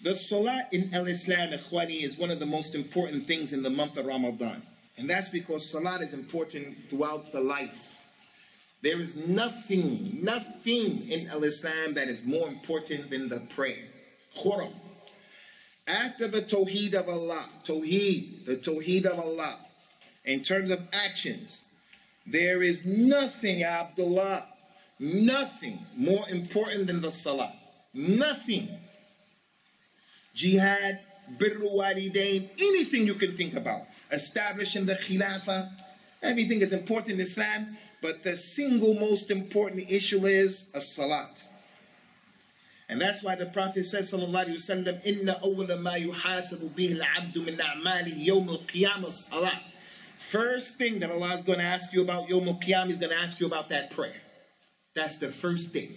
The Salah in Islam, Ikhwani, is one of the most important things in the month of Ramadan. And that's because Salah is important throughout the life. There is nothing in Islam that is more important than the prayer. Khurram. After the Tawheed of Allah, the Tawheed of Allah, in terms of actions, there is nothing, Abdullah, nothing more important than the Salah. Nothing. Jihad, birru walidain, anything you can think about. Establishing the Khilafah, everything is important in Islam, but the single most important issue is a Salat. And that's why the Prophet said, sallallahu alayhi wa sallam, إِنَّ أَوَّلَ مَا يُحَاسَبُ بِهِ الْعَبْدُ مِنْ أَعْمَالِهِ يَوْمَ الْقِيَامَةِ الصَّلَاةِ. First thing that Allah is going to ask you about Yawm al-Qiyamah, He's going to ask you about that prayer. That's the first thing.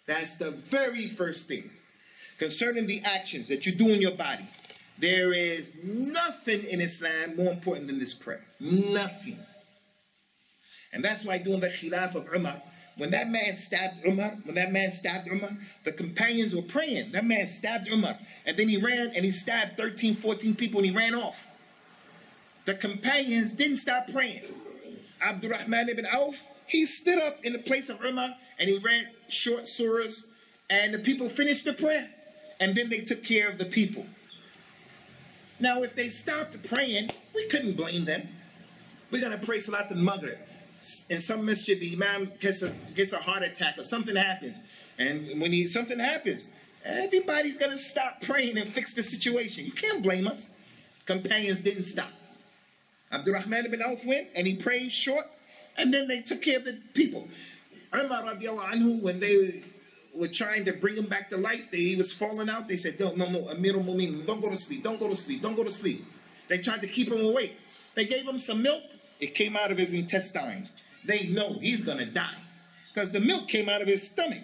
That's the very first thing. Concerning the actions that you do in your body, there is nothing in Islam more important than this prayer. Nothing. And that's why during the Khilaf of Umar, when that man stabbed Umar, the companions were praying. That man stabbed Umar. And then he ran and he stabbed 13, 14 people and he ran off. The companions didn't stop praying. Abdurrahman ibn Auf, he stood up in the place of Umar and he read short surahs, and the people finished the prayer. And then they took care of the people. Now, if they stopped praying, we couldn't blame them. We're going to pray Salat al-Maghrib. In some masjid, the imam gets a heart attack or something happens. And when something happens, everybody's going to stop praying and fix the situation. You can't blame us. Companions didn't stop. Abdurrahman ibn Auf went and he prayed short, and then they took care of the people. Umar radiallahu anhu, when they were trying to bring him back to life, he was falling out. They said, no, Amir al-Mu'minin, don't go to sleep, don't go to sleep, don't go to sleep. They tried to keep him awake. They gave him some milk. It came out of his intestines. They know he's going to die because the milk came out of his stomach.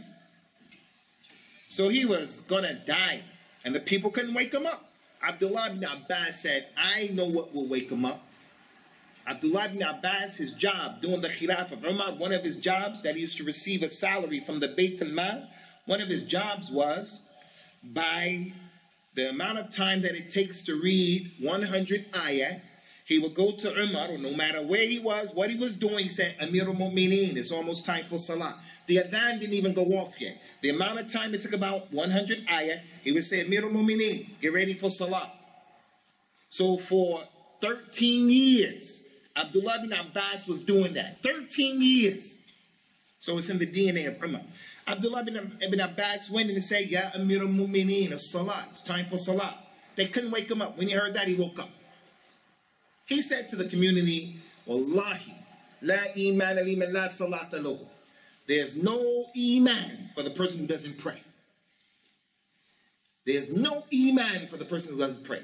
So he was going to die, and the people couldn't wake him up. Abdullah ibn Abbas said, I know what will wake him up. Abdullah ibn Abbas, his job during the Khilaf of Umar, one of his jobs that he used to receive a salary from the Bayt al-Mal, one of his jobs was, by the amount of time that it takes to read 100 ayah, he would go to Umar, or no matter where he was, what he was doing, he said, Amir al-Mu'mineen, it's almost time for Salah. The adhan didn't even go off yet. The amount of time it took, about 100 ayah, he would say, Amir al-Mu'mineen, get ready for Salah. So for 13 years, Abdullah ibn Abbas was doing that. 13 years. So it's in the DNA of Umar. Abdullah ibn Abbas went and said, Ya Amir al-Mu'mineen, as-Salah, it's time for Salah. They couldn't wake him up. When he heard that, he woke up. He said to the community, Wallahi, la iman liman la salata lahu. There's no iman for the person who doesn't pray. There's no iman for the person who doesn't pray.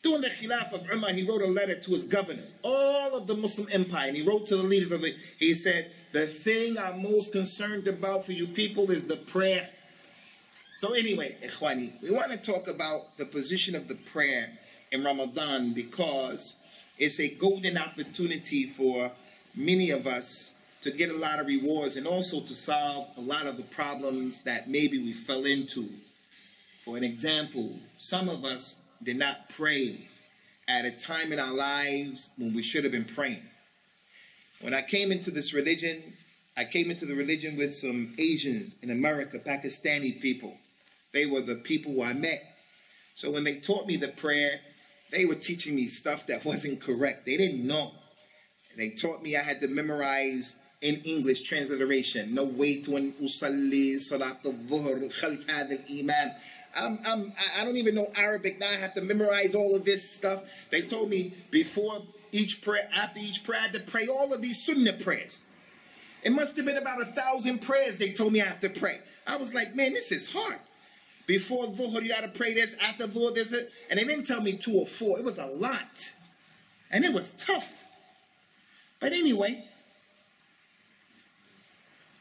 During the Khilaf of Umar, he wrote a letter to his governors, all of the Muslim empire, and he wrote to the leaders of it. He said, the thing I'm most concerned about for you people is the prayer. So anyway, Ikhwani, we want to talk about the position of the prayer in Ramadan because it's a golden opportunity for many of us to get a lot of rewards and also to solve a lot of the problems that maybe we fell into. For an example, some of us did not pray at a time in our lives when we should have been praying. When I came into this religion, I came into the religion with some Asians in America, Pakistani people. They were the people who I met. So when they taught me the prayer, they were teaching me stuff that wasn't correct. They didn't know. They taught me I had to memorize in English transliteration. No way to an usalli salat al-dhuhr khalf hadha al-imam. I don't even know Arabic. Now I have to memorize all of this stuff. They told me before each prayer, after each prayer, I had to pray all of these sunnah prayers. It must have been about 1,000 prayers they told me I have to pray. I was like, man, this is hard. Before dhuhr, you got to pray this. After dhuhr, this. And they didn't tell me 2 or 4. It was a lot. And it was tough. But anyway,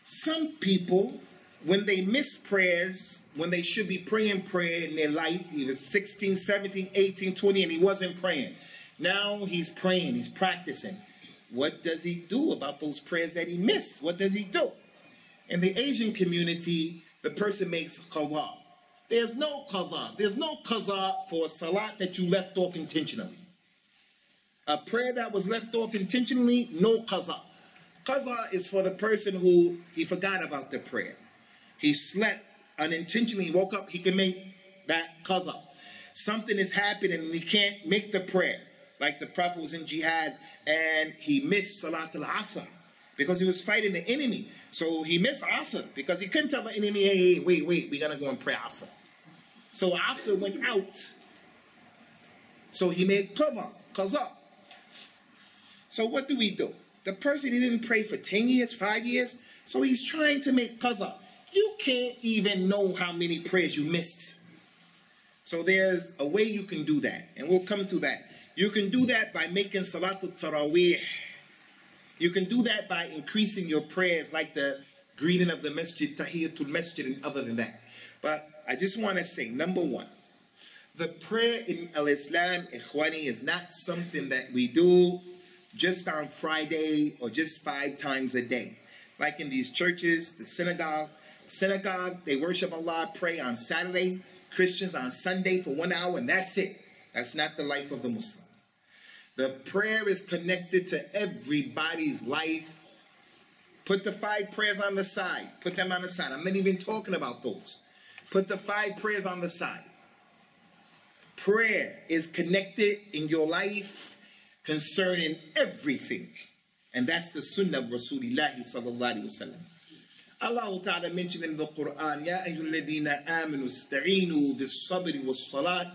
some people, when they miss prayers, when they should be praying prayer in their life, he was 16, 17, 18, 20, and he wasn't praying. Now he's praying, he's practicing. What does he do about those prayers that he missed? What does he do? In the Asian community, the person makes qada. There's no qadha. There's no qaza for a salat that you left off intentionally. A prayer that was left off intentionally, no qaza. Qaza is for the person who he forgot about the prayer. He slept unintentionally, woke up, he can make that qaza. Something has happened and he can't make the prayer. Like the Prophet was in jihad and he missed Salat al-Asr because he was fighting the enemy. So he missed Asr because he couldn't tell the enemy, hey, wait, we're going to go and pray Asr. So Asr went out. So he made qaza. So what do we do? The person, he didn't pray for 10 years, 5 years, so he's trying to make qaza. You can't even know how many prayers you missed. So there's a way you can do that, and we'll come to that. You can do that by making Salatul Taraweeh. You can do that by increasing your prayers, like the greeting of the masjid, Tahiyatul Masjid, and other than that. But I just want to say, number one, the prayer in Al-Islam, Ikhwani, is not something that we do just on Friday or just 5 times a day. Like in these churches, the synagogue, they worship Allah, pray on Saturday, Christians on Sunday for 1 hour, and that's it. That's not the life of the Muslim. The prayer is connected to everybody's life. Put the 5 prayers on the side. Put them on the side. I'm not even talking about those. Put the 5 prayers on the side. Prayer is connected in your life concerning everything. And that's the sunnah of Rasulullah sallallahu alaihi wasallam. Allah Ta'ala mentioned in the Quran, Ya ayyuhalladhina amanu ista'inu bis-sabri was-salat,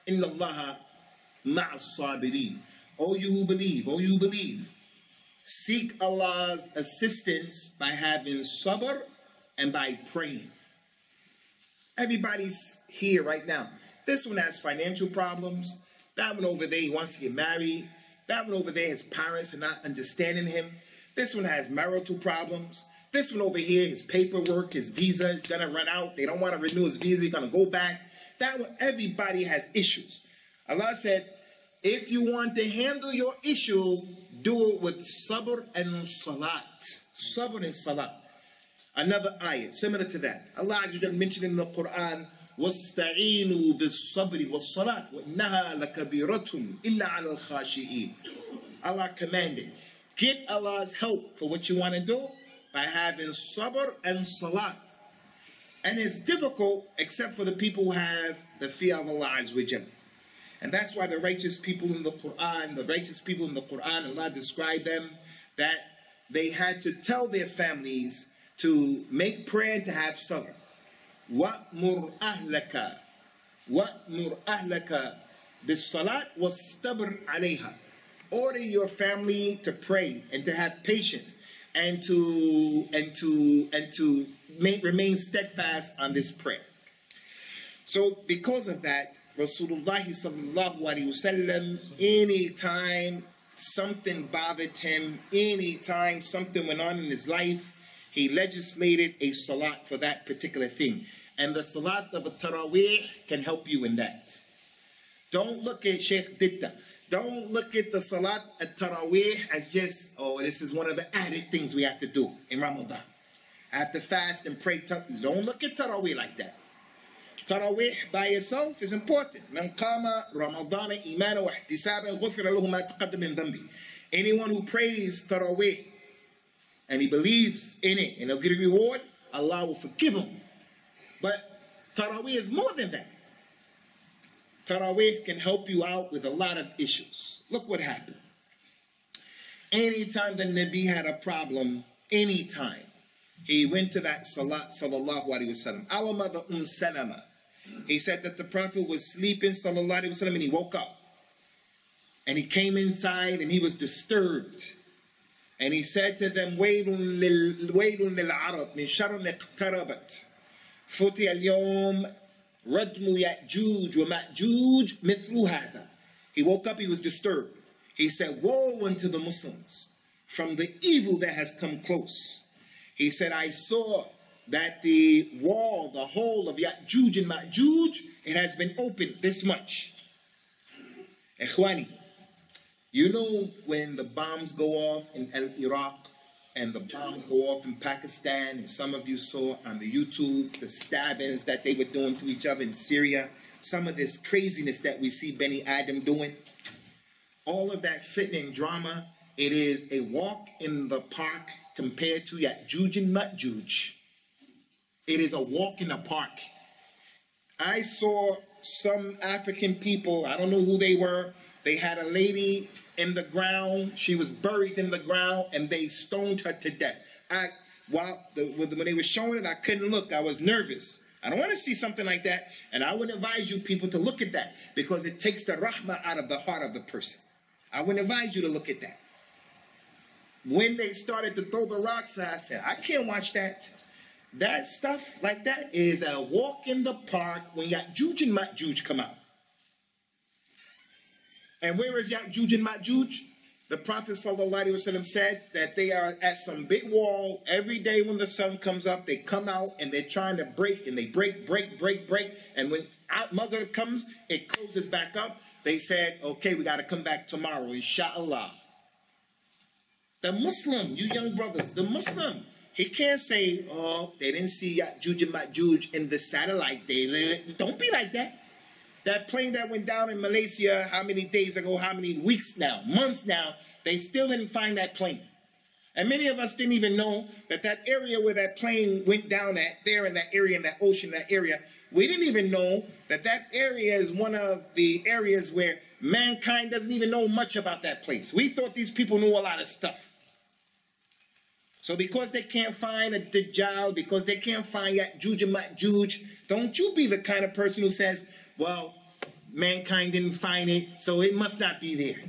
inna Allaha ma'as-sabirin. O you who believe, seek Allah's assistance by having sabr and by praying. Everybody's here right now. This one has financial problems. That one over there, he wants to get married. That one over there, his parents are not understanding him. This one has marital problems. This one over here, his paperwork, his visa is going to run out. They don't want to renew his visa. He's going to go back. That one, everybody has issues. Allah said, if you want to handle your issue, do it with sabr and salat. Sabr and salat. Another ayah, similar to that. Allah mentioned in the Quran, وَاسْتَعِينُوا بِالصَّبْرِ وَالصَّلَاةِ وَإِنَّهَا لَكَبِيرَةٌ إِلَّا عَلَى الْخَاشِئِينَ. Allah commanded, get Allah's help for what you want to do by having sabr and salat. And it's difficult except for the people who have the fear of Allah Azza wa Jalla. And that's why the righteous people in the Quran, Allah described them that they had to tell their families to make prayer and to have sabr. وَأْمُرْ أَهْلَكَ بِالصَّلَاةِ وَاسْتَبْرْ عَلَيْهَا. Order your family to pray and to have patience and to remain steadfast on this prayer. So because of that, Rasulullah sallallahu alaihi wasallam, anytime something bothered him, anytime something went on in his life, he legislated a salat for that particular thing. And the salat of a Taraweeh can help you in that. Don't look at Shaykh Ditta. Don't look at the salat at Taraweeh as just, oh, this is one of the added things we have to do in Ramadan. I have to fast and pray. Don't look at Taraweeh like that. Taraweeh by itself is important. Man qama Ramadan imana wa ihtisaban ghufira lahu ma taqaddama min dhanbi. Anyone who prays Taraweeh and he believes in it and he'll get a reward, Allah will forgive him. But Taraweeh is more than that. Taraweeh can help you out with a lot of issues. Look what happened. Anytime the Nabi had a problem, anytime, he went to that salat, sallallahu alaihi wasallam. Our mother Salama, he said that the Prophet was sleeping, sallallahu alaihi wasallam, and he woke up. And he came inside and he was disturbed. And he said to them, وَيْلٌ لِلْعَرَبِ مِنْ شَرٍ اقْتَرَبَتْ فُتِيَ الْيَوْمِ رَدْمُ يَأْجُوجُ وَمَأْجُوجُ مِثْلُ هَذَا. He woke up, he was disturbed. He said, woe unto the Muslims from the evil that has come close. He said, I saw that the wall, the hole of Ya'juj and Ma'juj, it has been opened this much. Ikhwani, you know when the bombs go off in Iraq and the bombs go off in Pakistan, and some of you saw on the YouTube the stabbings that they were doing to each other in Syria, some of this craziness that we see Beni Adam doing, all of that fitna and drama, it is a walk in the park compared to Ya'juj and Ma'juj. It is a walk in the park. I saw some African people, I don't know who they were, they had a lady in the ground, she was buried in the ground, and they stoned her to death. When they were showing it, I couldn't look, I was nervous. I don't want to see something like that, and I would advise you people to look at that, because it takes the rahmah out of the heart of the person. I would advise you to look at that. When they started to throw the rocks, I said, I can't watch that. That stuff like that is a walk in the park when Ya'juj and Ma'juj come out. And where is Ya'juj and Ma'juj? The Prophet ﷺ said that they are at some big wall. Every day when the sun comes up, they come out and they're trying to break, and they break. And when Maghrib comes, it closes back up. They said, okay, we got to come back tomorrow, inshallah. The Muslim, you young brothers, the Muslim, he can't say, oh, they didn't see Ya'juj and Ma'juj in the satellite. Don't be like that. That plane that went down in Malaysia, how many days ago, how many weeks now, months now, they still didn't find that plane. And many of us didn't even know that that area where that plane went down at, there in that area, in that ocean, that area, we didn't even know that that area is one of the areas where mankind doesn't even know much about that place. We thought these people knew a lot of stuff. So because they can't find a Dajjal, because they can't find Ya'juj and Ma'juj, don't you be the kind of person who says, well, mankind didn't find it, so it must not be there.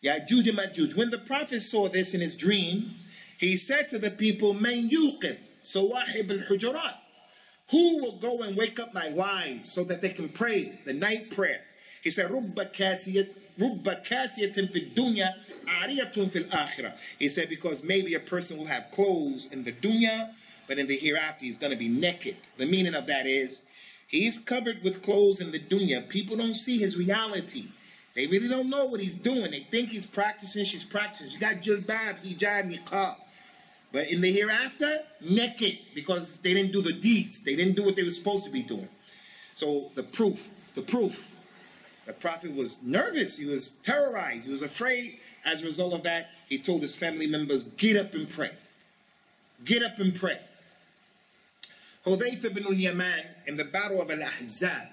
Ya'juj and Ma'juj. When the Prophet saw this in his dream, he said to the people, Man yuqid sawahib al-hujurat. Who will go and wake up my wives so that they can pray the night prayer? He said, Rubba kasiyatin fi dunya, ariyatun fil akhirah. He said, because maybe a person will have clothes in the dunya, but in the hereafter he's going to be naked. The meaning of that is, he's covered with clothes in the dunya. People don't see his reality. They really don't know what he's doing. They think he's practicing, she's practicing. She got jilbab, hijab, niqab. But in the hereafter, naked, because they didn't do the deeds. They didn't do what they were supposed to be doing. So the proof. The Prophet was nervous. He was terrorized. He was afraid. As a result of that, he told his family members, get up and pray. Get up and pray. Hudayfa ibn al-Yaman in the battle of Al-Ahzab,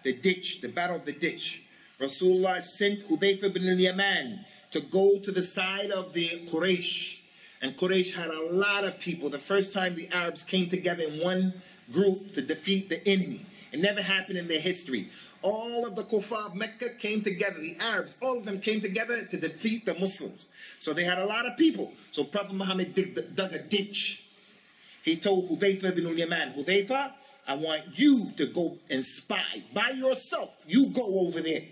the ditch, the battle of the ditch, Rasulullah sent Hudayfa ibn al-Yaman to go to the side of the Quraysh. And Quraysh had a lot of people. The first time the Arabs came together in one group to defeat the enemy. It never happened in their history. All of the Kuffar of Mecca came together. The Arabs, all of them came together to defeat the Muslims. So they had a lot of people. So Prophet Muhammad dug a ditch. He told Hudayfa ibn al-Yaman, Hudayfa, I want you to go and spy by yourself. You go over there.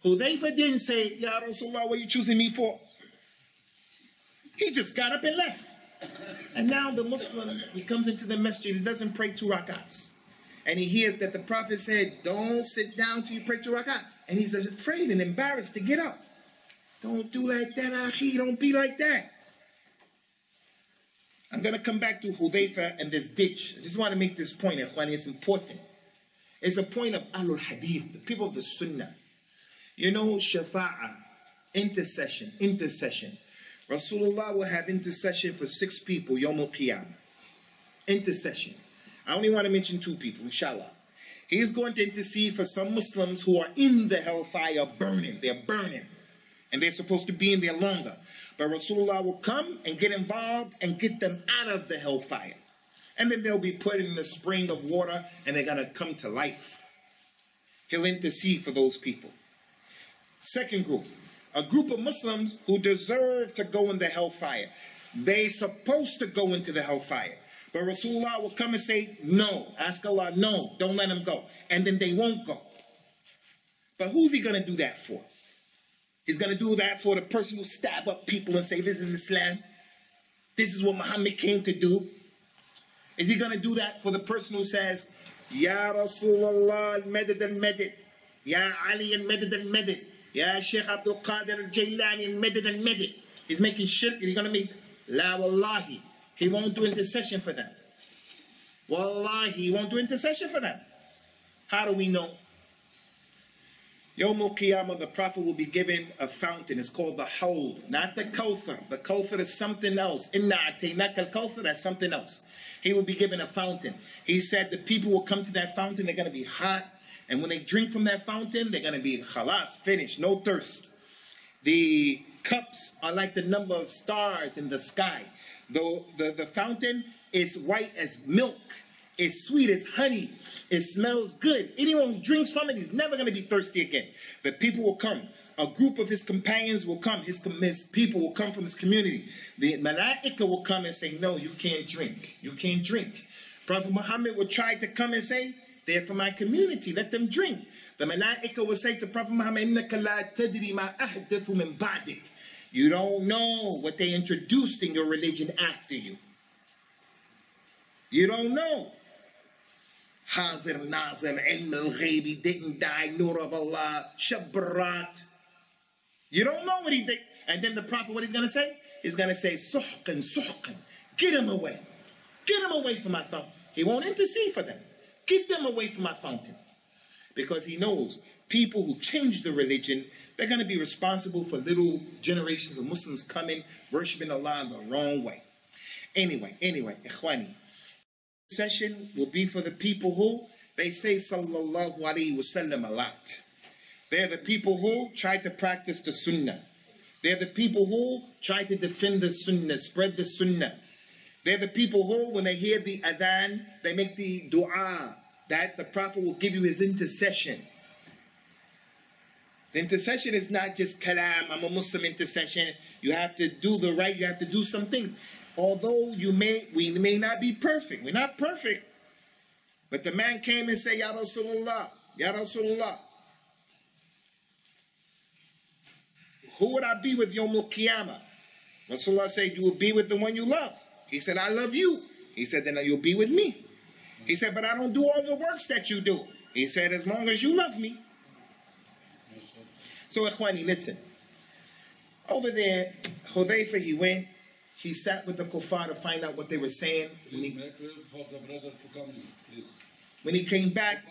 Hudayfa didn't say, Ya Rasulullah, what are you choosing me for? He just got up and left. And now the Muslim, he comes into the masjid, he doesn't pray 2 rakats. And he hears that the Prophet said, don't sit down till you pray 2 rakat. And he's afraid and embarrassed to get up. Don't do like that, Akhi. Don't be like that. I'm going to come back to Hudayfa and this ditch. I just want to make this point, Ikhwani. It's important. It's a point of Ahlul Hadith, the people of the Sunnah. You know, Shafa'ah, intercession. Rasulullah will have intercession for 6 people, Yawm al-Qiyamah. Intercession. I only want to mention 2 people, inshallah. He is going to intercede for some Muslims who are in the hellfire burning. They're burning. And they're supposed to be in there longer. But Rasulullah will come and get involved and get them out of the hellfire. And then they'll be put in the spring of water and they're going to come to life. He'll intercede for those people. Second group. A group of Muslims who deserve to go in the hellfire. They're supposed to go into the hellfire. But Rasulullah will come and say, no. Ask Allah, no. Don't let them go. And then they won't go. But who's he going to do that for? He's going to do that for the person who stab up people and say, this is Islam. This is what Muhammad came to do. Is he going to do that for the person who says, Ya Rasulullah al-Madad al-Madad. Ya Ali al-Madad al-Madad. Ya Shaykh Abdul Qadir al-Jailani al-Madad al-Madad. He's making shirk. He's going to make la wallahi. He won't do intercession for them. Wallahi, he won't do intercession for them. How do we know? Yawm al-Qiyamah, the Prophet will be given a fountain. It's called the Hawd, not the Kawthar. The Kawthar is something else. Inna a'taynaka al-Kawthar, that's something else. He will be given a fountain. He said the people will come to that fountain, they're going to be hot. And when they drink from that fountain, they're going to be khalas, finished, no thirst. The cups are like the number of stars in the sky. The fountain is white as milk. It's sweet as honey. It smells good. Anyone who drinks from it is never going to be thirsty again. The people will come. A group of his companions will come. His people will come from his community. The malaika will come and say, no, you can't drink. You can't drink. Prophet Muhammad would try to come and say, they're from my community. Let them drink. The malaika will say to Prophet Muhammad, إِنَّكَ لَا تَدْرِي مَا أَحْدَثُ مِنْ بَعْدِكَ. You don't know what they introduced in your religion after you. You don't know. Hazir, Nazir, Ilm al-Ghaybi, didn't die, Nur of Allah, Shabbarat. You don't know what he did. And then the Prophet, what he's going to say? He's going to say, Suhqan, Suhqan. Get him away. Get him away from my fountain. He won't intercede for them. Get them away from my fountain. Because he knows people who change the religion, they're going to be responsible for little generations of Muslims coming, worshiping Allah in the wrong way. Anyway, Ikhwani. Session will be for the people who, they say sallallahu alayhi wasallam a lot. They're the people who try to practice the sunnah. They're the people who try to defend the sunnah, spread the sunnah. They're the people who, when they hear the adhan, they make the dua that the Prophet will give you his intercession. The intercession is not just kalam, I'm a Muslim intercession. You have to do the right, you have to do some things. Although we may not be perfect. We're not perfect. But the man came and said, Ya Rasulullah, Ya Rasulullah, who would I be with Yawm al-Qiyamah? Rasulullah said, you will be with the one you love. He said, I love you. He said, then you'll be with me. He said, but I don't do all the works that you do. He said, as long as you love me. So, Ikhwani, listen. Over there, Hudayfa, he went. He sat with the kuffar to find out what they were saying. When he came back to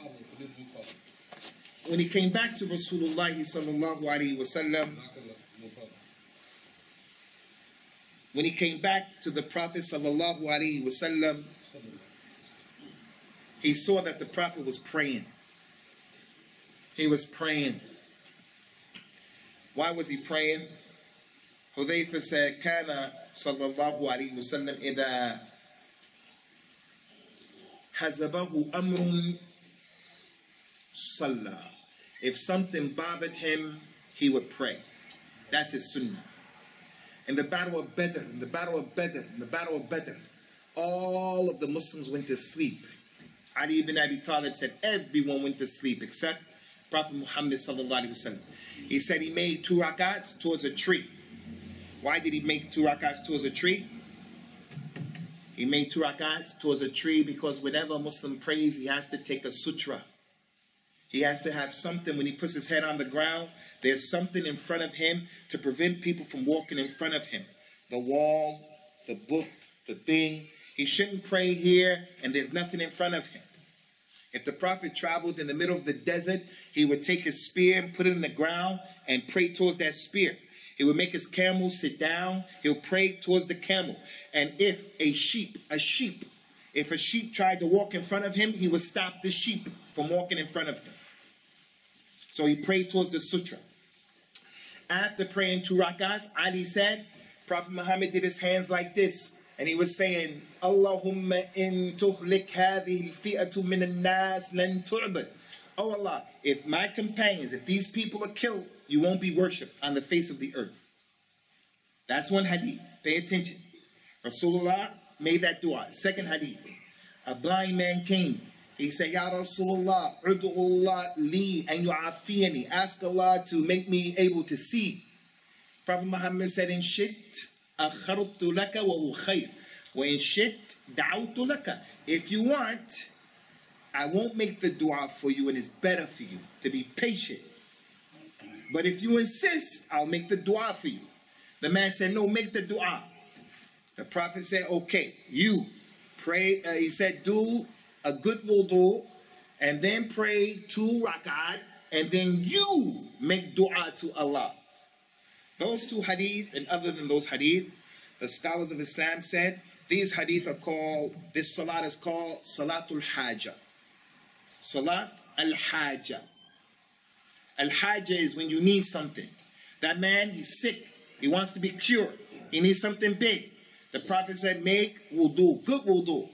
Rasulullah sallallahu alaihi wasallam, when he came back to the Prophet sallallahu alaihi wasallam, he saw that the Prophet was praying. He was praying. Why was he praying? Hudayfa said, Kana sallallahu alayhi wa sallam idha hazabahu amrun salla. If something bothered him, he would pray. That's his sunnah. In the battle of Badr, all of the Muslims went to sleep. Ali ibn Abi Talib said everyone went to sleep except Prophet Muhammad sallallahu alayhi wa sallam. He said he made 2 rakats towards a tree. Why did he make 2 rakats towards a tree? He made 2 rakats towards a tree because whenever a Muslim prays, he has to take a sutra. He has to have something when he puts his head on the ground. There's something in front of him to prevent people from walking in front of him. The wall, the book, the thing. He shouldn't pray here and there's nothing in front of him. If the Prophet traveled in the middle of the desert, he would take his spear and put it in the ground and pray towards that spear. He would make his camel sit down. He'll pray towards the camel. And if a sheep tried to walk in front of him, he would stop the sheep from walking in front of him. So he prayed towards the sutra. After praying 2 rakats, Ali said, Prophet Muhammad did his hands like this. And he was saying, Allahumma in tuhlik hadhihi al-fi'atu min al-nas lan tu'bad. Oh Allah, if my companions, if these people are killed, you won't be worshipped on the face of the earth. That's one hadith. Pay attention. Rasulullah made that dua. Second hadith. A blind man came. He said, Ya Rasulullah, ud'ullah li an yu'afiyani. Ask Allah to make me able to see. Prophet Muhammad said, in shit, akhartu laka wa khayr. Wa in shit, da'awtu laka. If you want, I won't make the dua for you and it's better for you to be patient. But if you insist, I'll make the dua for you. The man said, no, make the dua. The Prophet said, okay, you pray. He said, do a good wudu, and then pray 2 rak'at, and then you make dua to Allah. Those 2 hadith, and other than those hadith, the scholars of Islam said, these hadith are called, this salat is called Salatul Haja. Salat al-Haja. Al-Haja is when you need something. That man, he's sick. He wants to be cured. He needs something big. The Prophet said, make wudu, good wudu.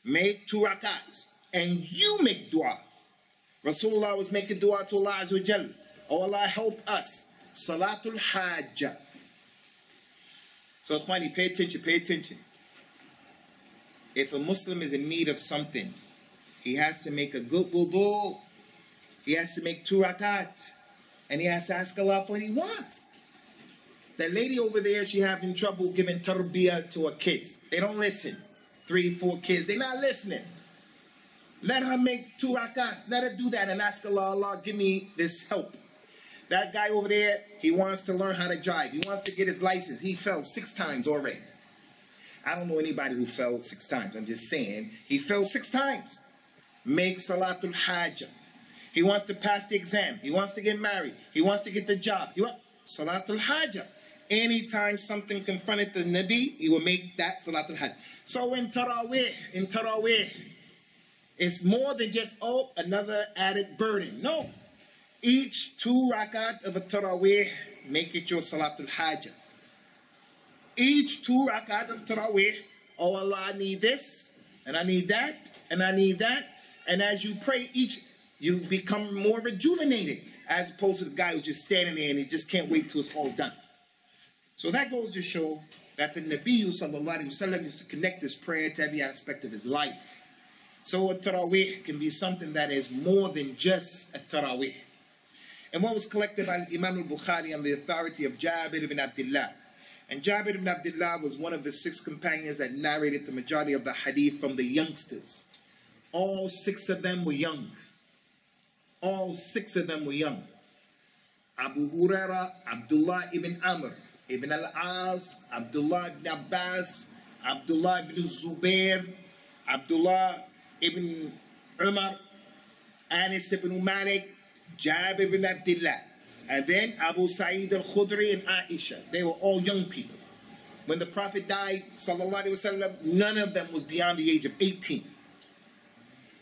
Make 2 rak'ats. And you make dua. Rasulullah was making dua to Allah Azza wa Jal. Oh Allah, help us. Salatul Hajjah. So, Ikhwani, pay attention, pay attention. If a Muslim is in need of something, he has to make a good wudu. He has to make 2 rakat. And he has to ask Allah for what he wants. That lady over there, she having trouble giving tarbiyah to her kids. They don't listen. 3, 4 kids, they're not listening. Let her make 2 rakats. Let her do that and ask Allah, Allah, give me this help. That guy over there, he wants to learn how to drive. He wants to get his license. He fell 6 times already. I don't know anybody who fell 6 times. I'm just saying, he fell 6 times. Make Salatul Hajjah. He wants to pass the exam. He wants to get married. He wants to get the job. Salatul Hajjah. Anytime something confronted the Nabi, he will make that Salatul Hajjah. So in Taraweeh, it's more than just, oh, another added burden. No. Each 2 rakat of a Taraweeh, make it your Salatul Hajjah. Each 2 rakat of Taraweeh, oh Allah, I need this, and I need that, and I need that. And as you pray each, you become more rejuvenated, as opposed to the guy who's just standing there and he just can't wait till it's all done. So that goes to show that the Nabi sallallahu alaihi wasallam used to connect this prayer to every aspect of his life. So a Taraweeh can be something that is more than just a Taraweeh. And what was collected by Imam al-Bukhari on the authority of Jabir ibn Abdullah. And Jabir ibn Abdullah was one of the 6 companions that narrated the majority of the hadith from the youngsters. All 6 of them were young. All 6 of them were young. Abu Huraira, Abdullah ibn Amr, Ibn al-As, Abdullah ibn Abbas, Abdullah ibn Zubair, Abdullah ibn Umar, Anas ibn Malik, Jabir ibn Abdullah, and then Abu Sa'id al-Khudri and Aisha. They were all young people. When the Prophet died, sallallahu alaihi wasallam, none of them was beyond the age of 18.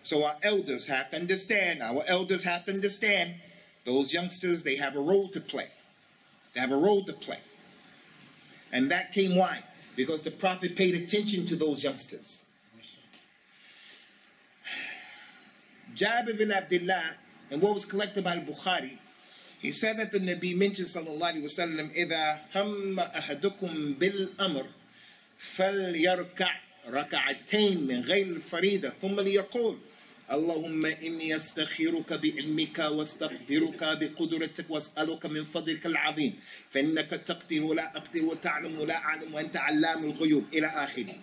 So our elders have to understand, those youngsters, they have a role to play. They have a role to play. And that came why? Because the Prophet paid attention to those youngsters. Jabir bin Abdullah, and what was collected by Bukhari, he said that the Nabi mentioned sallallahu alaihi wasallam, إذا هم أحدكم بالأمر فليركع ركعتين من غير الفريضة ثم ليقول اللهم إني أستخيرك بعلمك واستقدرك بقدرتك وأسألك من فضلك العظيم فإنك تقدر ولا أقدر وتعلم ولا أعلم وأنت علام الغيوب إلى آخره.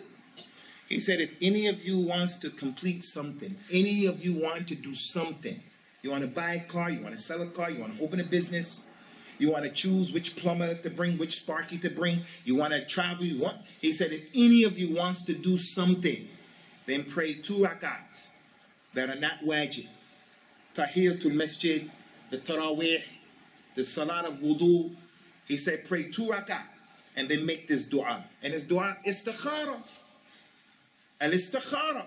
He said, if any of you wants to complete something, any of you want to do something, you want to buy a car, you want to sell a car, you want to open a business, you want to choose which plumber to bring, which sparky to bring, you want to travel, he said, if any of you wants to do something, then pray 2 rakats that are not wajib. Tahiyatul masjid, the Taraweeh, the Salat of wudu. He said, pray 2 rakat and then make this dua. And this dua, istikhara. Al-istikhara.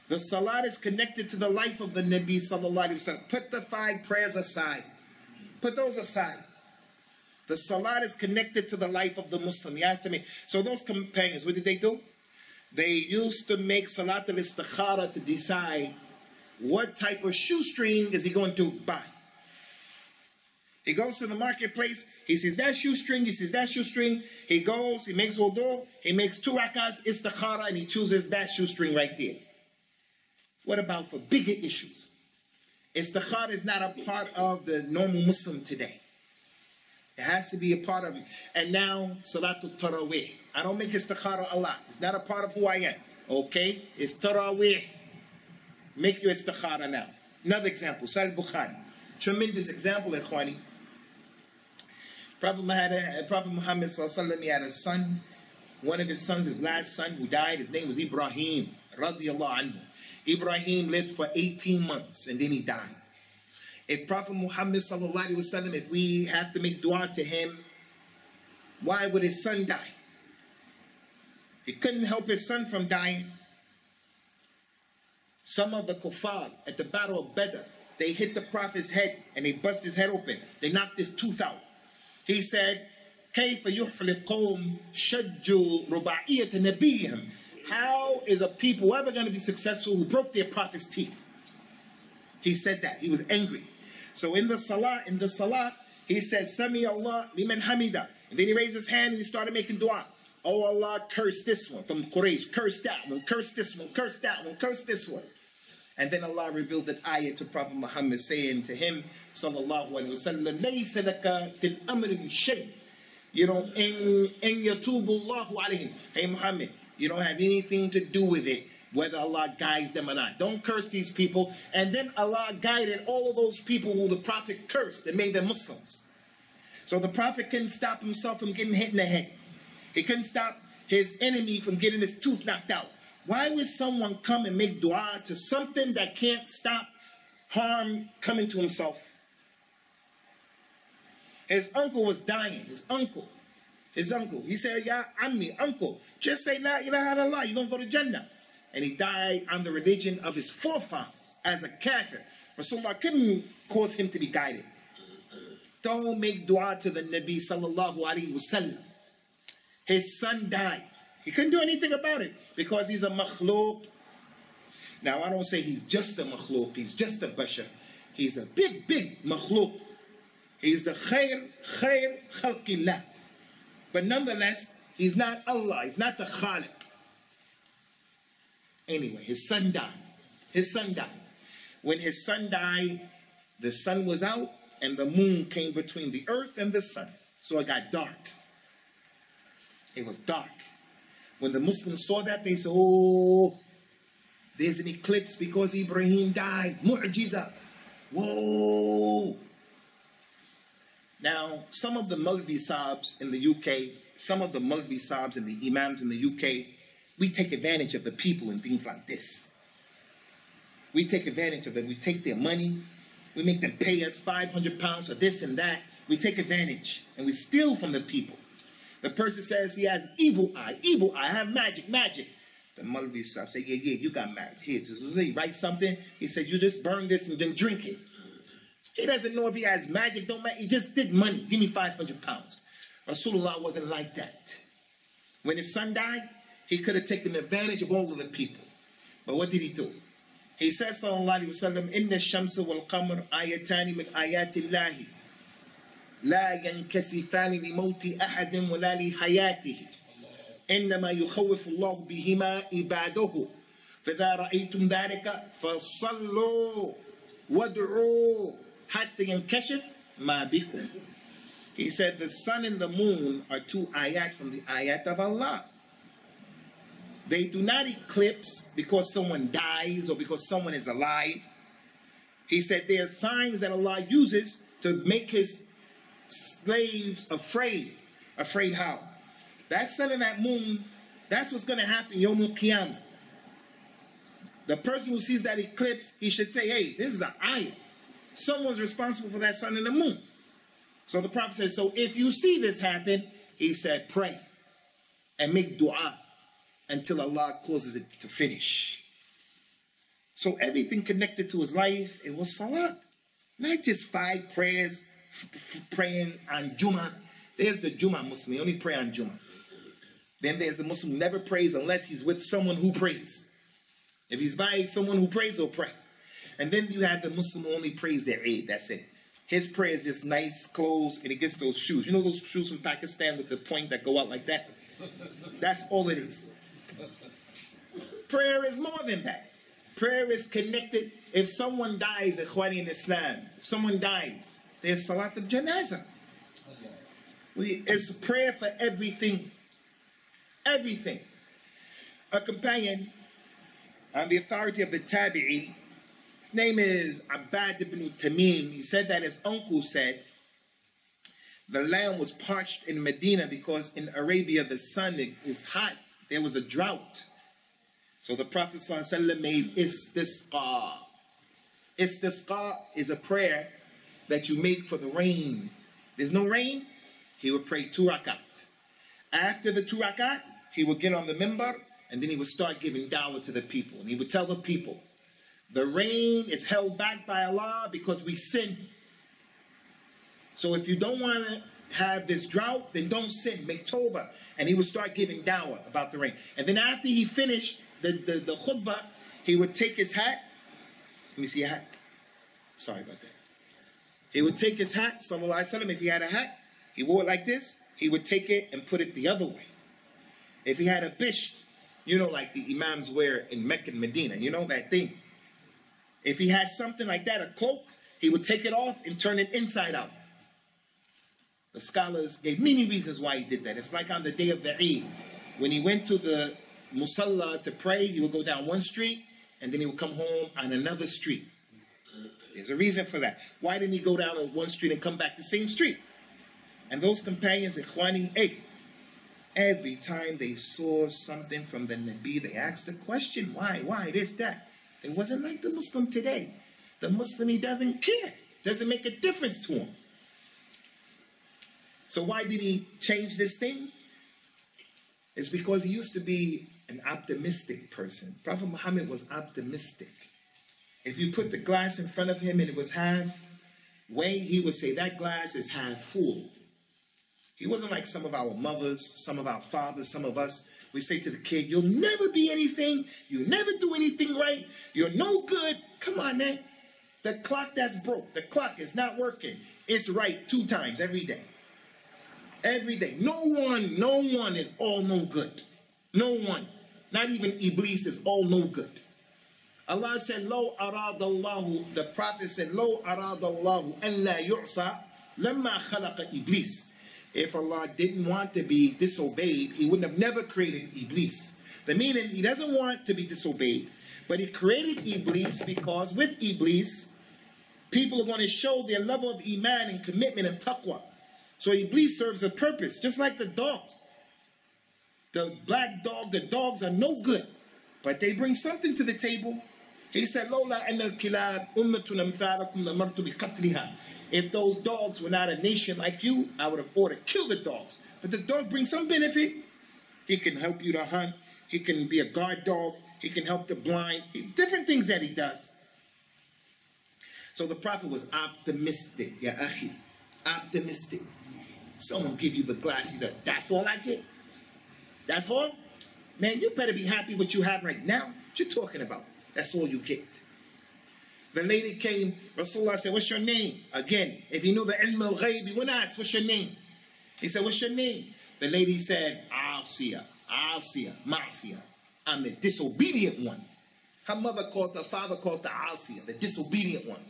The salat is connected to the life of the Nabi sallallahu alaihi wasallam. Put the 5 prayers aside. Put those aside. The salat is connected to the life of the Muslim. He asked me. So those companions, what did they do? They used to make salat al-istikhara to decide what type of shoestring is he going to buy. He goes to the marketplace. He sees that shoestring. He sees that shoestring. He goes. He makes wudu. He makes 2 rakats istikhara, and he chooses that shoestring right there. What about for bigger issues? Istikhara is not a part of the normal Muslim today. It has to be a part of it. And now, Salatul Taraweeh. I don't make istikhara a lot. It's not a part of who I am. Okay? It's Taraweeh. Make your istikhara now. Another example, Sahih Bukhari. Tremendous example, Ikhwani. Prophet Muhammad sallallahu he had a son. One of his sons, his last son who died, his name was Ibrahim radiyallahu anhu. Ibrahim lived for 18 months and then he died. If Prophet Muhammad sallallahu alaihi wasallam, if we have to make dua to him, why would his son die? He couldn't help his son from dying. Some of the kuffar at the battle of Badr, they hit the Prophet's head and they bust his head open. They knocked his tooth out. He said, كيف يحفل القوم شجوا رباعية نبيهم. How is a people ever going to be successful who broke their Prophet's teeth? He said that. He was angry. So in the Salah, he said, Sami Allah liman hamida. And then he raised his hand and he started making dua. Oh Allah, curse this one from Quraysh. Curse that one. Curse this one. Curse that one. Curse this one. And then Allah revealed that ayah to Prophet Muhammad, saying to him, sallallahu alaihi wasallam, لَيْسَ لَكَ فِي الْأَمْرِ مِنْ شَيْءٍ. You know, إِنْ يَتُوبُ اللَّهُ عَلَيْهِمْ. Hey Muhammad, you don't have anything to do with it, whether Allah guides them or not. Don't curse these people. And then Allah guided all of those people who the Prophet cursed and made them Muslims. So the Prophet couldn't stop himself from getting hit in the head. He couldn't stop his enemy from getting his tooth knocked out. Why would someone come and make dua to something that can't stop harm coming to himself? His uncle was dying. His uncle. He said, Ya Ammi, uncle, just say La ilaha illallah, you're going to go to Jannah. And he died on the religion of his forefathers as a kafir. Rasulullah couldn't cause him to be guided. Don't make dua to the Nabi sallallahu alaihi wasallam. His son died. He couldn't do anything about it because he's a makhluk. Now, I don't say he's just a makhluk. He's just a bashar. He's a big, big makhluk. He's the khair khalqillah. But nonetheless, he's not Allah. He's not the Khaliq. Anyway, his son died. His son died. When his son died, the sun was out and the moon came between the earth and the sun. So it got dark. It was dark. When the Muslims saw that, they said, oh, there's an eclipse because Ibrahim died. Mu'jiza. Whoa. Now, some of the Maulvi Sahibs in the UK, some of the Maulvi Sahibs and the Imams in the UK, we take advantage of the people and things like this. We take advantage of them. We take their money. We make them pay us £500 for this and that. We take advantage and we steal from the people. The person says he has evil eye, I have magic. The Maulvi Sahib say, yeah, you got married. Here, he writes something. He said, you just burn this and then drink it. He doesn't know if he has magic, don't matter. He just did money. Give me £500. Rasulullah wasn't like that. When his son died, he could have taken advantage of all of the people. But what did he do? He said, sallallahu alayhi wa sallam, Inna shamsa wal qamar ayatani min ayati Allahi. لا ينكسفان لموت أحد ولا لحياته إنما يخوف الله بهما عباده فإذا رأيتم ذلك فصلوا وادعوا حتى ينكشف ما بكم. He said the sun and the moon are two ayat from the ayat of Allah. They do not eclipse because someone dies or because someone is alive. He said they are signs that Allah uses to make his slaves afraid. Afraid how? That sun and that moon, that's what's going to happen Yawm al-Qiyamah. The person who sees that eclipse, he should say, hey, this is an ayah. Someone's responsible for that sun and the moon. So the Prophet said, so if you see this happen, he said, pray and make dua until Allah causes it to finish. So everything connected to his life, it was salat. Not just 5 prayers, praying on Jummah. There's the Jummah Muslim. He only pray on Jummah. Then there's the Muslim who never prays unless he's with someone who prays. If he's by someone who prays, he'll pray. And then you have the Muslim who only prays their Eid. That's it. His prayer is just nice clothes and he gets those shoes. You know those shoes from Pakistan with the point that go out like that? That's all it is. Prayer is more than that. Prayer is connected. If someone dies, Ikhwani in Islam, if someone dies, there's Salat al-Janazah. It's prayer for everything. Everything. A companion on the authority of the Tabi'i, his name is Abbad ibn Tamim. He said that his uncle said The land was parched in Medina because in Arabia the sun is hot. There was a drought. So the Prophet ﷺ made istisqa. Istisqa is a prayer that you make for the rain. There's no rain, he would pray 2 rakat. After the 2 rakat, he would get on the minbar and then he would start giving dawah to the people. And he would tell the people, the rain is held back by Allah because we sin. So if you don't want to have this drought, then don't sin, make tawbah. And he would start giving dawah about the rain. And then after he finished the khutbah, he would take his hat. Let me see your hat. Sorry about that. He would take his hat, sallallahu alaihi wasallam, if he had a hat, he wore it like this, he would take it and put it the other way. If he had a bisht, you know, like the imams wear in Mecca and Medina, you know that thing. If he had something like that, a cloak, he would take it off and turn it inside out. The scholars gave many reasons why he did that. It's like on the day of the Eid. When he went to the Musalla to pray, he would go down one street and then he would come home on another street. There's a reason for that. Why didn't he go down one street and come back the same street? And those companions, Ikhwani, every time they saw something from the Nabi, they asked the question, why, this, that. It wasn't like the Muslim today. The Muslim, he doesn't care. Doesn't make a difference to him. So why did he change this thing? It's because he used to be an optimistic person. Prophet Muhammad was optimistic. If you put the glass in front of him and it was halfway, he would say, that glass is half full. He wasn't like some of our mothers, some of our fathers, some of us. We say to the kid, you'll never be anything. You'll never do anything right. You're no good. Come on, man. The clock that's broke. The clock is not working. It's right 2 times every day. Every day. No one is all no good. No one. Not even Iblis is all no good. Allah said, Lo aradallahu, the Prophet said, Lo aradallahu an la yu'sa lamma khalaqa Iblis. If Allah didn't want to be disobeyed, he wouldn't have never created Iblis. The meaning, he doesn't want to be disobeyed, but he created Iblis because with Iblis, people are going to show their level of iman and commitment and taqwa. So Iblis serves a purpose, just like the dogs. The black dog, the dogs are no good, but they bring something to the table. He said, Lola anna al-kilab ummatun amthalakum lamartu bi qatliha. If those dogs were not a nation like you, I would have ordered kill the dogs. But the dog brings some benefit. He can help you to hunt. He can be a guard dog. He can help the blind. Different things that he does. So the Prophet was optimistic. Ya akhi. Optimistic. Someone give you the glass. You say, that's all I get? That's all? Man, you better be happy with what you have right now. What you talking about? That's all you get. The lady came, Rasulullah said, what's your name? Again, if he knew the ilm al-ghayb, he wouldn't ask, what's your name? He said, what's your name? The lady said, Asiya, Ma'asiya. I'm the disobedient one. Her mother called her father called the Asiya, the disobedient one.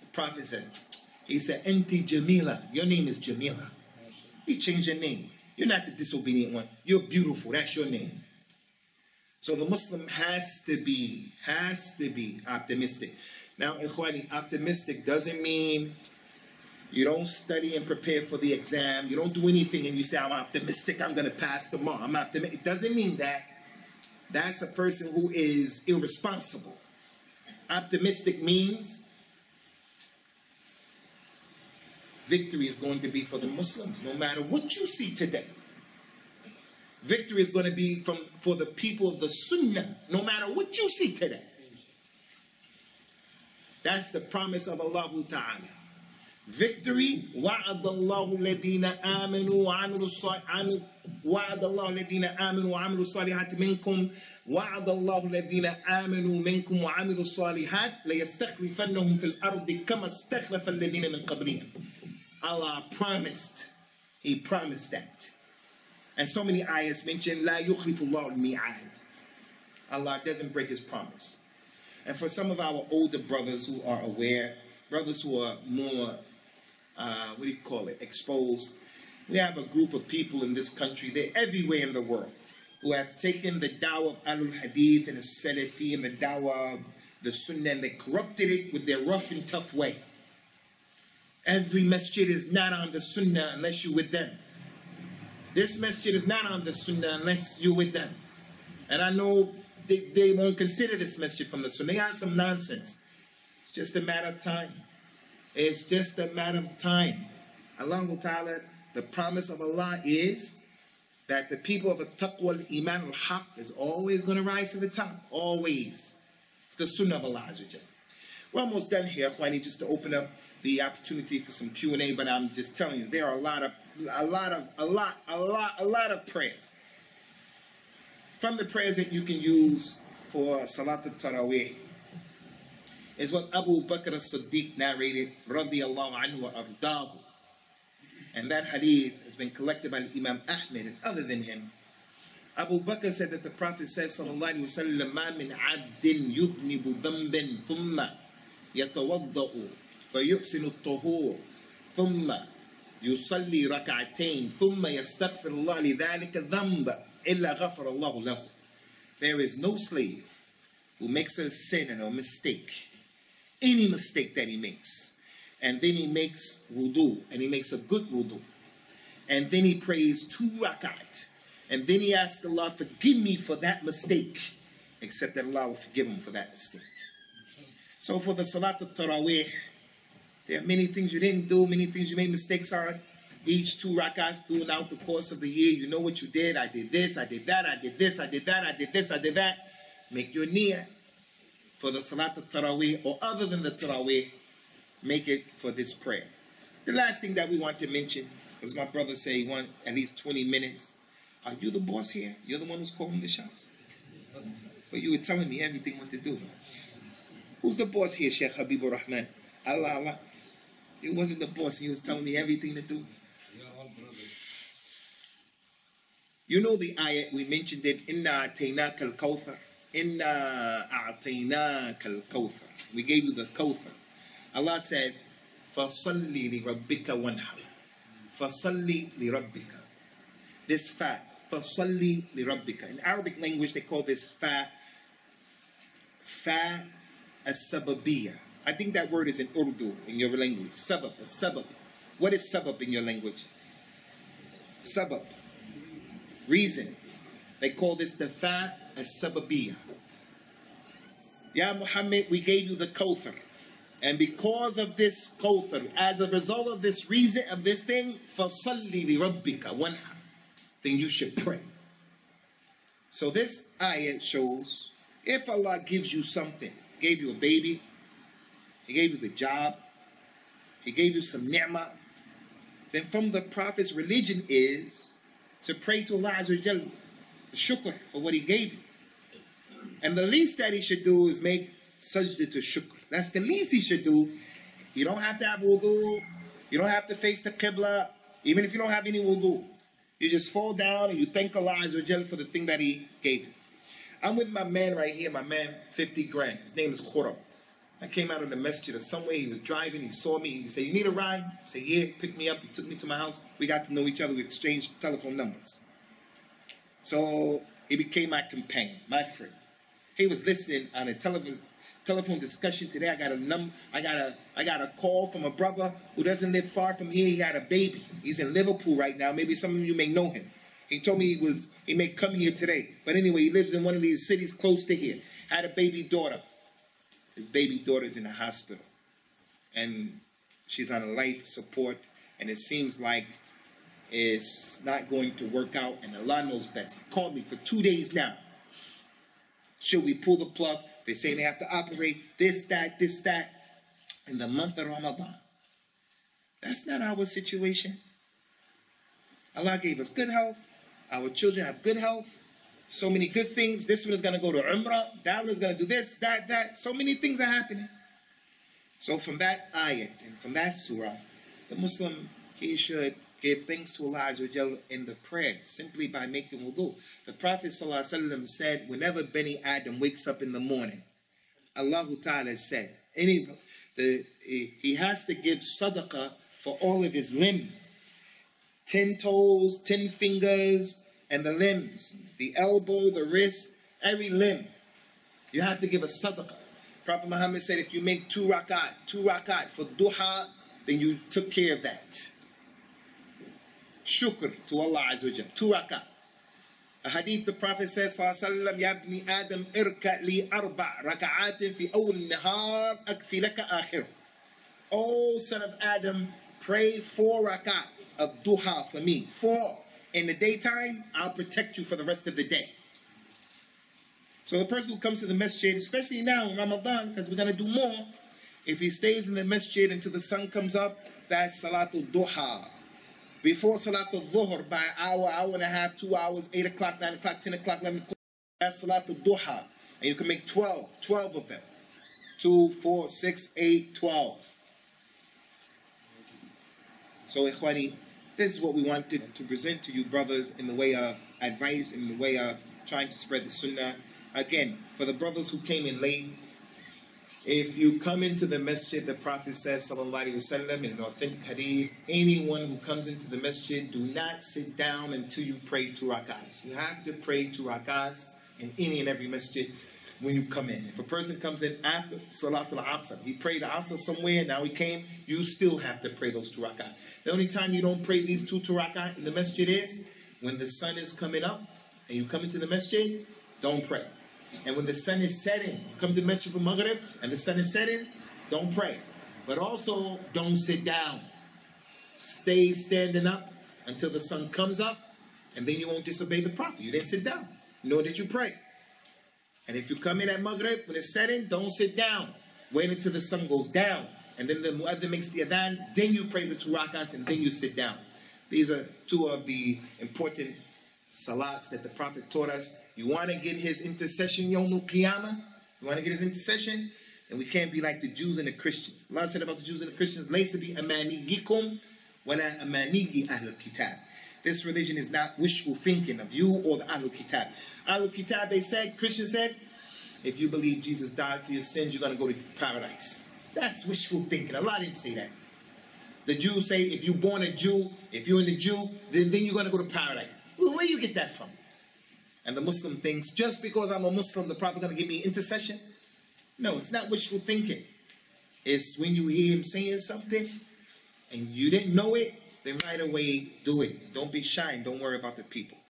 The Prophet said, Enti Jamila, your name is Jamila. He changed your name. You're not the disobedient one. You're beautiful. That's your name. So the Muslim has to be optimistic. Now, Ikhwani, optimistic doesn't mean you don't study and prepare for the exam. You don't do anything and you say, I'm optimistic, I'm going to pass tomorrow. I'm optimistic. It doesn't mean that. That's a person who is irresponsible. Optimistic means victory is going to be for the Muslims, no matter what you see today. Victory is going to be for the people of the Sunnah, no matter what you see today. That's the promise of Allah Ta'ala. Victory, وَعَدَ اللَّهُ الَّذِينَ آمَنُوا وَعَمِلُوا الصَّالِحَاتِ مِنْكُمْ وَعَدَ اللَّهُ الَّذِينَ آمَنُوا مِنْكُمْ وَعَمِلُوا الصَّالِحَاتِ لَيَسْتَخْلِفَنَّهُمْ فِي الْأَرْضِ كَمَا اسْتَخْلَفَ الَّذِينَ مِنْ قَبْلِهِمْ. Allah promised. He promised that. And so many ayahs mention, لَا يُخْلِفُ اللَّهُ الْمِيعَادِ. Allah doesn't break his promise. And for some of our older brothers who are aware, brothers who are more, exposed, we have a group of people in this country, they're everywhere in the world, who have taken the dawah of Ahlul Hadith and the Salafi and the dawah of the Sunnah, and they corrupted it with their rough and tough way. Every masjid is not on the sunnah unless you're with them. This masjid is not on the sunnah unless you're with them. And I know they won't consider this masjid from the sunnah. They have some nonsense. It's just a matter of time. It's just a matter of time. Allah Ta'ala, the promise of Allah is that the people of At-Taqwa al-Iman al-Haq is always going to rise to the top. Always. It's the sunnah of Allah. We're almost done here, Khwani, just to open up the opportunity for some Q&A, but I'm just telling you, there are a lot of prayers. From the prayers that you can use for Salat al-Tarawih is what Abu Bakr as-Siddiq narrated, radiyallahu anhu wa ardahu. And that hadith has been collected by Imam Ahmed and other than him. Abu Bakr said that the Prophet said, sallallahu alayhi wa sallam, مَا مِنْ عَبْدٍ يُذْنِبُ ذَنْبٍ ثُمَّ يَتَوَضَّأُ فَيُحْسِنُ الطُّهُورَ ثُمَّ يُصَلِّي رَكَعَتَيْنِ ثُمَّ يَسْتَغْفِرُ اللَّهَ لِذَلِكَ الذَّنْبَ إِلَّا غَفَرَ اللَّهُ لَهُ. There is no slave who makes a sin and a mistake, any mistake that he makes, and then he makes wudu, and he makes a good wudu, and then he prays 2 rakat, and then he asks Allah, forgive me for that mistake, except that Allah will forgive him for that mistake. So for the Salat al-Tarawih, there are many things you didn't do, many things you made mistakes on. Each 2 rakats throughout the course of the year, you know what you did. I did this, I did that, I did this, I did that, I did this, I did that. Make your niyyah for the Salat al-Tarawih, or other than the Tarawih, make it for this prayer. The last thing that we want to mention, because my brother said he wants at least 20 minutes. Are you the boss here? You're the one who's calling the shots? But you were telling me everything what to do. Who's the boss here, Shaykh Habibur Rahman? Allah. He wasn't the boss. He was telling me everything to do. You know the ayat, we mentioned it. Inna a'tainaka al-kawthar. Inna a'tainaka al-kawthar. We gave you the kawthar. Allah said, فَصَلِّ لِرَبِّكَ وَانْحَرْ. فَصَلِّ لِرَبِّكَ. This fa, فَصَلِّ لِرَبِّكَ. In Arabic language, they call this fa as-sababiyya. I think that word is in Urdu, in your language. Sabab, a sabab. What is sabab in your language? Sabab. Reason. They call this the fa as-sababiyya. Ya Muhammad, we gave you the kawthar. And because of this kawthar, as a result of this reason, of this thing, فَصَلِّ لِرَبِّكَ وَانْحَرْ. Then you should pray. So this ayat shows, if Allah gives you something, gave you a baby, He gave you the job, He gave you some ni'mah, then from the Prophet's religion is to pray to Allah Azza wa Jal, shukr for what He gave you. And the least that he should do is make sajda to shukr. That's the least he should do. You don't have to have wudu. You don't have to face the qibla. Even if you don't have any wudu. You just fall down and you thank Allah Azza wa Jal for the thing that He gave you. I'm with my man right here, my man, 50 grand. His name is Khurram. I came out of the masjid or somewhere. He was driving. He saw me. He said, you need a ride? I said, yeah. Picked me up. He took me to my house. We got to know each other. We exchanged telephone numbers. So he became my companion, my friend. He was listening on a telephone discussion today. I got a call from a brother who doesn't live far from here. He got a baby. He's in Liverpool right now. Maybe some of you may know him. He told me he may come here today. But anyway, he lives in one of these cities close to here. Had a baby daughter. His baby daughter's in the hospital. And she's on a life support. And it seems like it's not going to work out. And Allah knows best. He called me for 2 days now. Should we pull the plug? They say they have to operate this, that, in the month of Ramadan. That's not our situation. Allah gave us good health. Our children have good health. So many good things. This one is going to go to Umrah. That one is going to do this, that. So many things are happening. So from that ayat and from that surah, the Muslim, he should give thanks to Allah Azza wa Jal in the prayer, simply by making wudu. The Prophet ﷺ said, whenever Bani Adam wakes up in the morning, Allah Ta'ala said, he has to give sadaqah for all of his limbs. 10 toes, 10 fingers, and the limbs. The elbow, the wrist, every limb. You have to give a sadaqah. Prophet Muhammad said, if you make 2 rakat for duha, then you took care of that. Shukr to Allah Azza wa Jal. 2 rak'ah. A hadith, the Prophet says, Sallallahu Ya ibni Adam irka li arba' raka'atin fi awal nahar akfi laka akhir. Oh, son of Adam, pray 4 rak'ah of duha for me. 4 in the daytime, I'll protect you for the rest of the day. So the person who comes to the masjid, especially now in Ramadan, because we're going to do more, if he stays in the masjid until the sun comes up, that's Salatul Duha. Before Salatul Dhuhr, by an hour, hour and a half, 2 hours, 8 o'clock, 9 o'clock, 10 o'clock, 11 o'clock, that's Salatul Duha. And you can make 12 of them. 2, 4, 6, 8, 12. So, Ikhwani, this is what we wanted to present to you, brothers, in the way of advice, in the way of trying to spread the sunnah. Again, for the brothers who came in late, if you come into the masjid, the Prophet says, sallallahu alaihi wasallam, in an authentic hadith, anyone who comes into the masjid, do not sit down until you pray 2 rak'ahs. You have to pray 2 rak'ahs in any and every masjid when you come in. If a person comes in after Salatul Asr, he prayed Asr somewhere, now he came, you still have to pray those 2 rak'ahs. The only time you don't pray these 2 rak'ahs in the masjid is when the sun is coming up and you come into the masjid, don't pray. And when the sun is setting, you come to the masjid for Maghrib and the sun is setting, don't pray. But also, don't sit down. Stay standing up until the sun comes up, and then you won't disobey the Prophet. You didn't sit down, nor did you pray. And if you come in at Maghrib, when it's setting, don't sit down. Wait until the sun goes down. And then the muaddin makes the adhan, then you pray the 2 rak'ahs, and then you sit down. These are 2 of the important salats that the Prophet taught us. You want to get his intercession, Yawmul Qiyamah? You want to get his intercession? Then we can't be like the Jews and the Christians. Allah said about the Jews and the Christians, لَيْسَ بِأَمَانِيِّكُمْ وَلَا أَمَانِيِّ أَهْلُ الْكِتَابِ. This religion is not wishful thinking of you or the Ahlul Kitab. Ahlul Kitab, they said, Christians said, if you believe Jesus died for your sins, you're going to go to paradise. That's wishful thinking. Allah didn't say that. The Jews say, if you're born a Jew, if you're in the Jew, then you're going to go to paradise. Well, where do you get that from? And the Muslim thinks, just because I'm a Muslim, the Prophet going to give me intercession? No, it's not wishful thinking. It's when you hear him saying something and you didn't know it, then right away do it. Don't be shy and don't worry about the people.